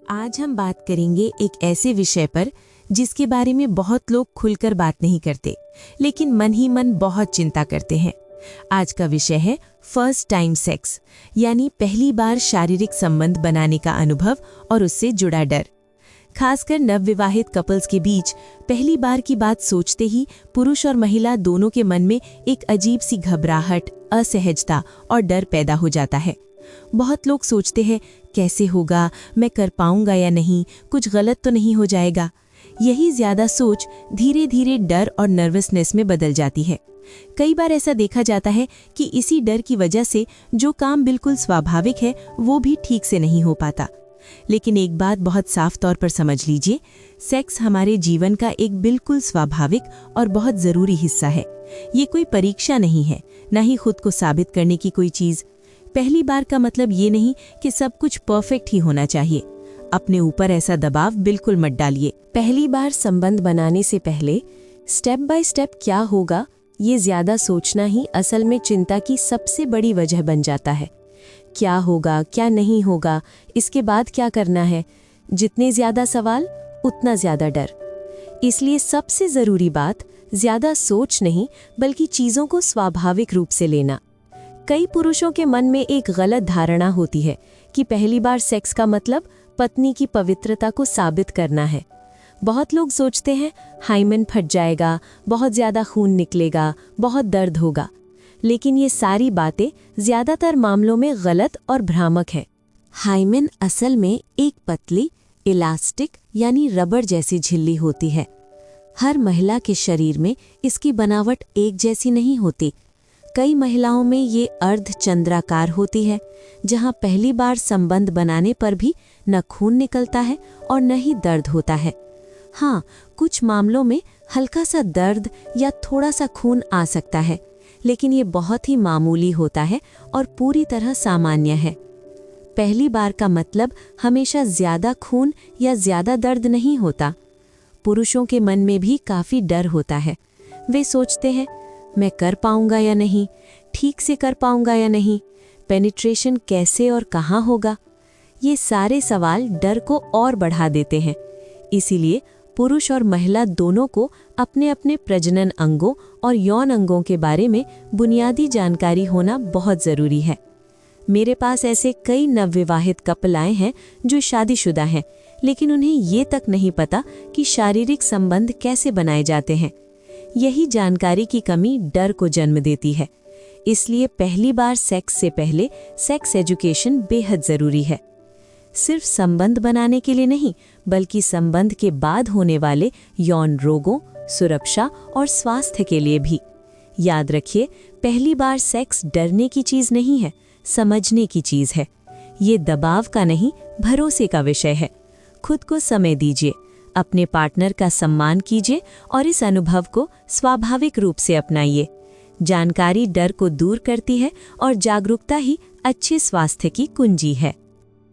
आज हम बात करेंगे एक ऐसे विषय पर जिसके बारे में बहुत लोग खुलकर बात नहीं करते, लेकिन मन ही मन बहुत चिंता करते हैं। आज का विषय है फर्स्ट टाइम सेक्स, यानी पहली बार शारीरिक संबंध बनाने का अनुभव और उससे जुड़ा डर। खासकर नवविवाहित कपल्स के बीच पहली बार की बात सोचते ही पुरुष और महिला दोनों के मन में एक अजीब सी घबराहट, असहजता और डर पैदा हो जाता है। बहुत लोग सोचते हैं, कैसे होगा, मैं कर पाऊंगा या नहीं, कुछ गलत तो नहीं हो जाएगा। यही ज्यादा सोच धीरे धीरे डर और नर्वसनेस में बदल जाती है। कई बार ऐसा देखा जाता है कि इसी डर की वजह से जो काम बिल्कुल स्वाभाविक है वो भी ठीक से नहीं हो पाता। लेकिन एक बात बहुत साफ तौर पर समझ लीजिए, सेक्स हमारे जीवन का एक बिल्कुल स्वाभाविक और बहुत ज़रूरी हिस्सा है। ये कोई परीक्षा नहीं है, ना ही खुद को साबित करने की कोई चीज़। पहली बार का मतलब ये नहीं कि सब कुछ परफेक्ट ही होना चाहिए। अपने ऊपर ऐसा दबाव बिल्कुल मत डालिए। पहली बार संबंध बनाने से पहले स्टेप बाय स्टेप क्या होगा, ये ज़्यादा सोचना ही असल में चिंता की सबसे बड़ी वजह बन जाता है। क्या होगा, क्या नहीं होगा, इसके बाद क्या करना है, जितने ज़्यादा सवाल उतना ज़्यादा डर। इसलिए सबसे ज़रूरी बात ज़्यादा सोच नहीं, बल्कि चीज़ों को स्वाभाविक रूप से लेना। कई पुरुषों के मन में एक गलत धारणा होती है कि पहली बार सेक्स का मतलब पत्नी की पवित्रता को साबित करना है। बहुत लोग सोचते हैं हाइमेन फट जाएगा, बहुत ज़्यादा खून निकलेगा, बहुत दर्द होगा। लेकिन ये सारी बातें ज़्यादातर मामलों में गलत और भ्रामक है। हाइमेन असल में एक पतली, इलास्टिक यानी रबर जैसी झिल्ली होती है। हर महिला के शरीर में इसकी बनावट एक जैसी नहीं होती। कई महिलाओं में ये अर्ध चंद्राकार होती है, जहाँ पहली बार संबंध बनाने पर भी न खून निकलता है और न ही दर्द होता है। हाँ, कुछ मामलों में हल्का सा दर्द या थोड़ा सा खून आ सकता है, लेकिन ये बहुत ही मामूली होता है और पूरी तरह सामान्य है। पहली बार का मतलब हमेशा ज़्यादा खून या ज़्यादा दर्द नहीं होता। पुरुषों के मन में भी काफ़ी डर होता है। वे सोचते हैं, मैं कर पाऊंगा या नहीं, ठीक से कर पाऊंगा या नहीं, पेनिट्रेशन कैसे और कहाँ होगा। ये सारे सवाल डर को और बढ़ा देते हैं। इसीलिए पुरुष और महिला दोनों को अपने अपने प्रजनन अंगों और यौन अंगों के बारे में बुनियादी जानकारी होना बहुत ज़रूरी है। मेरे पास ऐसे कई नवविवाहित कपल आए हैं जो शादीशुदा हैं, लेकिन उन्हें ये तक नहीं पता कि शारीरिक संबंध कैसे बनाए जाते हैं। यही जानकारी की कमी डर को जन्म देती है। इसलिए पहली बार सेक्स से पहले सेक्स एजुकेशन बेहद ज़रूरी है। सिर्फ संबंध बनाने के लिए नहीं, बल्कि संबंध के बाद होने वाले यौन रोगों, सुरक्षा और स्वास्थ्य के लिए भी। याद रखिए, पहली बार सेक्स डरने की चीज़ नहीं है, समझने की चीज़ है। ये दबाव का नहीं, भरोसे का विषय है। खुद को समय दीजिए, अपने पार्टनर का सम्मान कीजिए और इस अनुभव को स्वाभाविक रूप से अपनाइए। जानकारी डर को दूर करती है और जागरूकता ही अच्छे स्वास्थ्य की कुंजी है।